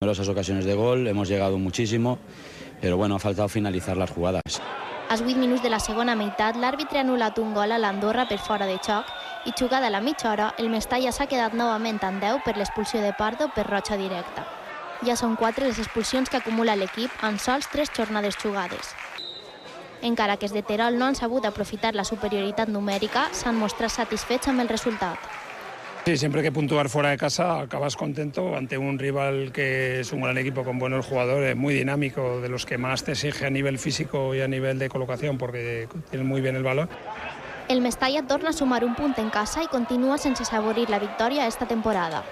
Numerosas ocasiones de gol, hemos llegado muchísimo, pero bueno, ha faltado finalizar las jugadas. Als 8 minuts de la segona meitat, l'àrbitre ha anul·lat un gol a l'Andorra per fora de xoc i jugada a la mitja hora, el Mestalla s'ha quedat novament en 10 per l'expulsió de Pardo per roja directa. Ja són 4 les expulsions que acumula l'equip en sols 3 jornades jugades. Encara que els de Terol no han sabut aprofitar la superioritat numèrica, s'han mostrat satisfets amb el resultat. Sí, siempre que puntuar fuera de casa acabas contento ante un rival que es un gran equipo con buenos jugadores, muy dinámico, de los que más te exige a nivel físico y a nivel de colocación porque tienen muy bien el balón. El Mestalla torna a sumar un punt en casa i continua sense saborir la victòria esta temporada.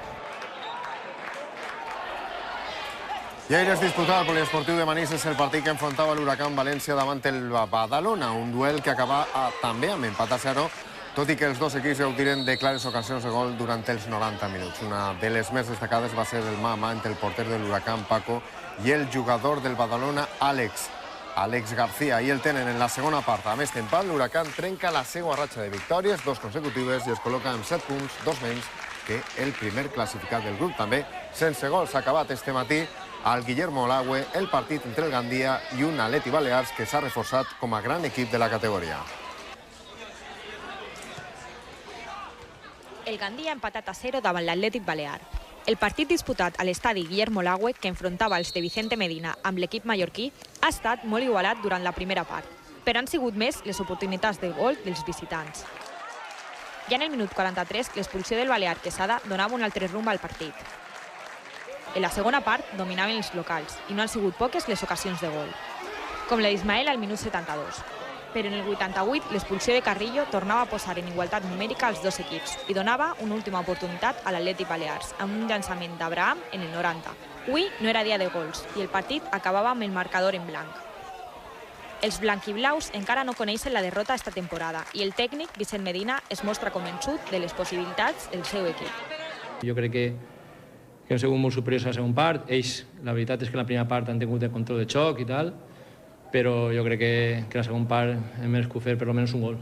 I ahir es disputava al poliesportiu de Manises el partit que enfrontava l'Huracán València davant el Badalona, un duel que acaba també amb empat a 0, tot i que els dos equips gaudiren de clares ocasions de gol durant els 90 minuts. Una de les més destacades va ser el mà a mà entre el porter de l'Huracán, Paco, i el jugador del Badalona, Àlex García. I el tenen en la segona part. A més tempat, l'Huracán trenca la seva ratxa de victòries, 2 consecutives, i es col·loca amb 7 punts, 2 menys que el primer classificat del grup. També sense gols. S'ha acabat este matí al Guillermo Lagüe el partit entre el Gandia i un Atleti Balears que s'ha reforçat com a gran equip de la categoria. El Gandia ha empatat a 0 davant l'Atlètic Balear. El partit disputat a l'estadi Guillermo Lagüe, que enfrontava els de Vicente Medina amb l'equip mallorquí, ha estat molt igualat durant la primera part, però han sigut més les oportunitats de gol dels visitants. Ja en el minut 43, l'expulsió del Balear Quesada donava un altre rumb al partit. En la segona part dominaven els locals i no han sigut poques les ocasions de gol, com la d'Ismael al minut 72. Però en el 88 l'expulsió de Carrillo tornava a posar en igualtat numèrica als dos equips i donava una última oportunitat a l'Atlètic Balears amb un llançament d'Abraham en el 90. Avui no era dia de gols i el partit acabava amb el marcador en blanc. Els blanquiblaus encara no coneixen la derrota esta temporada i el tècnic Vicent Medina es mostra convençut de les possibilitats del seu equip. Jo crec que hem sigut molt superiors a la segona part. Ells, la veritat és que en la primera part han tingut el control de xoc i tal, però jo crec que la segona part hem merescut fer per almenys un gol.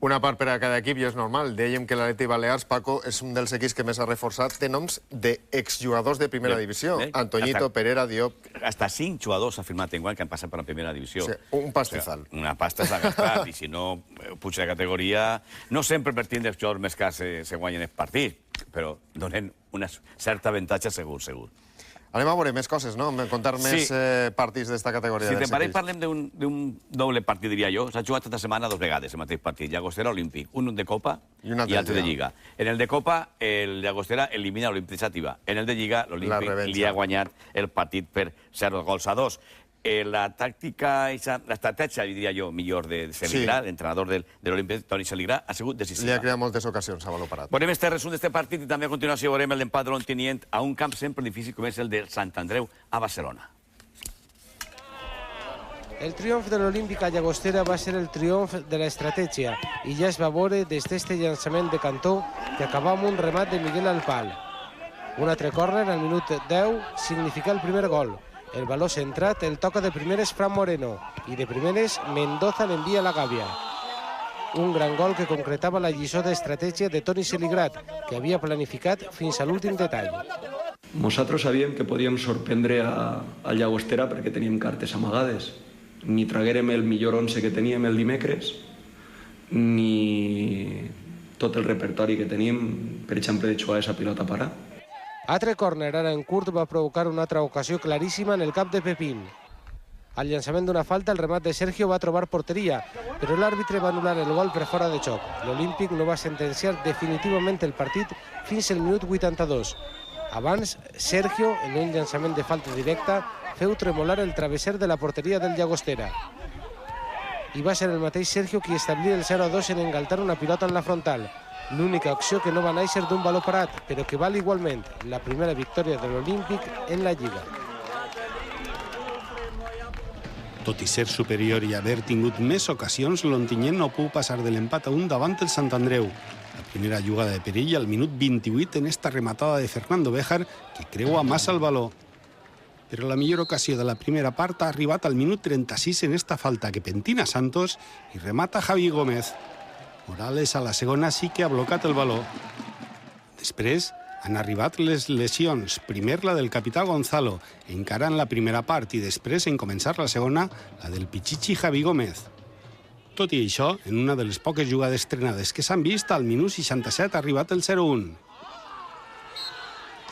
Una part per a cada equip i és normal. Dèiem que l'Atleti Balears, Paco, és un dels equips que més ha reforçat. Té noms d'exjugadors de primera divisió. Antoñito, Perera, Diop... Hasta 5 jugadors ha firmat enguany que han passat per la primera divisió. Sí, un pastizal. Una pasta s'ha gastat, i si no puja de categoria... No sempre per tindre els jugadors més cars se guanyen el partit, però donen una certa avantatge segur. Anem a veure més coses, no? Contar més partits d'esta categoria. Si te'n pareix, parlem d'un doble partit, diria jo. S'ha jugat aquesta setmana 2 vegades el mateix partit. Llagostera Olímpic. Un de Copa i l'altre de Lliga. En el de Copa, el Llagostera elimina l'Olímpic de Xàtiva. En el de Lliga, l'Olímpic li ha guanyat el partit per 0-2. La l'estratègia, diria jo, millor de Seligrà, l'entrenador de l'Olímpic, Toni Seligrà, ha sigut decisiva. Li ha creat moltes ocasions a baló parat. Veurem este resum d'este partit i també a continuació veurem l'empat de l'Ontinyent a un camp sempre difícil com és el de Sant Andreu a Barcelona. El triomf de l'Olímpic a Llagostera va ser el triomf de l'estratègia i ja es va veure des d'este llançament de Cantó que acabava amb un remat de Miguel al pal. Un altre córner al minut 10 significa el primer gol. El baló centrat el toca de primeres Fran Moreno i de primeres Mendoza l'envia a la gàbia. Un gran gol que concretava la lliçó d'estratègia de Toni Seligrat, que havia planificat fins a l'últim detall. Nosaltres sabíem que podíem sorprendre a Llagostera perquè teníem cartes amagades. Ni traguérem el millor 11 que teníem el dimecres, ni tot el repertori que teníem, per exemple, de jugar aquesta pilota parar. Altre córner ara en curt va provocar una altra ocasió claríssima en el cap de Pepín. Al llançament d'una falta, el remat de Sergio va trobar porteria, però l'àrbitre va anul·lar el gol per fora de xoc. L'Olímpic no va sentenciar definitivament el partit fins al minut 82. Abans, Sergio, en un llançament de falta directa, feu tremolar el travesser de la porteria del Llagostera. I va ser el mateix Sergio qui establia el 0-2 en engaltar una pilota en la frontal. L'única acció que no va néixer d'un baló parat, però que val igualment la primera victòria de l'Olímpic en la Lliga. Tot i ser superior i haver tingut més ocasions, l'Ontinyent no puc passar de l'empat a 1 davant el Sant Andreu. La primera jugada de perill al minut 28 en esta rematada de Fernando Béjar, que creua massa el baló. Però la millor ocasió de la primera part ha arribat al minut 36 en esta falta que pentina Santos i remata Javi Gómez. Morales a la segona sí que ha blocat el baló. Després, Han arribat les lesions, primer la del capità Gonzalo, encara en la primera part, i després, en començar la segona, la del Pichichi Javi Gómez. Tot i això, en una de les poques jugades estrenades que s'han vist, al minut 67 ha arribat el 0-1.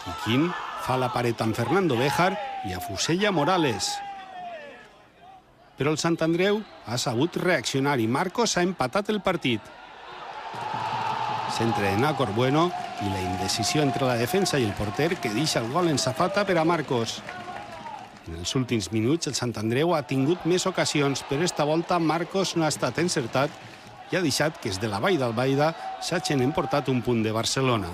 Quiquín fa la paret amb Fernando Béjar i afusella Morales. Però el Sant Andreu ha sabut reaccionar i Marcos ha empatat el partit. Centre de Nacor Bueno i la indecisió entre la defensa i el porter que deixa el gol en safata per a Marcos. En els últims minuts el Sant Andreu ha tingut més ocasions, però esta volta Marcos no ha estat encertat i ha deixat que des de la vall d'Albaida s'hagin emportat un punt de Barcelona.